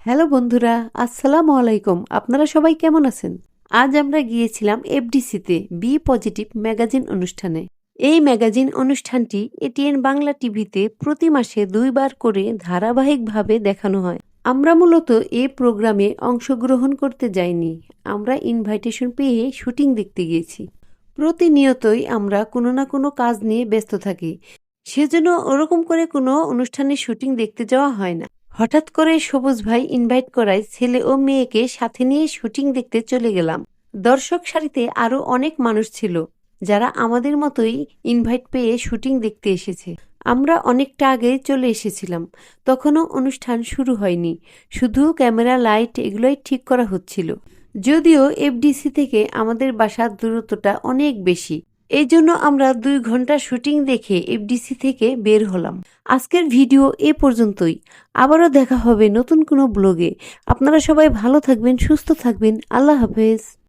Hello বন্ধুরা, আসসালামু আলাইকুম। আপনারা সবাই কেমন আছেন? আজ আমরা গিয়েছিলাম এফডিসিতে বি পজিটিভ ম্যাগাজিন অনুষ্ঠানে। এই ম্যাগাজিন অনুষ্ঠানটি এটিএন বাংলা টিভিতে প্রতি মাসে 2 বার করে ধারাবাহিকভাবে দেখানো হয়। আমরা মূলত এই প্রোগ্রামে অংশগ্রহণ করতে যাইনি। আমরা ইনভাইটেশন পেয়ে শুটিং দেখতে গিয়েছি। প্রতিনিয়তই আমরা কোনো না কোনো কাজ নিয়ে ব্যস্ত থাকি। সেজন্য ওরকম করে কোনো অনুষ্ঠানের শুটিং দেখতে যাওয়া হয় না। হঠাৎ করে সবুজ ভাই ইনভাইট করায় ছেলে ও মেয়েকে সাথে নিয়ে শুটিং দেখতে চলে গেলাম। দর্শক সারিতে আরো অনেক মানুষ ছিল যারা আমাদের মতোই ইনভাইট পেয়ে শুটিং দেখতে এসেছে। আমরা অনেকটা আগে চলে এসেছিলাম। তখনও অনুষ্ঠান শুরু হয়নি, শুধু ক্যামেরা লাইট এগুলোই ঠিক করা হচ্ছিল। যদিও এফডিসি থেকে আমাদের বাসার দূরত্বটা অনেক বেশি, এই জন্য আমরা 2 ঘন্টা শুটিং দেখে এফডিসি থেকে বের হলাম। আজকের ভিডিও এ পর্যন্তই। আবারও দেখা হবে নতুন কোনো ব্লগে। আপনারা সবাই ভালো থাকবেন, সুস্থ থাকবেন। আল্লাহ হাফেজ।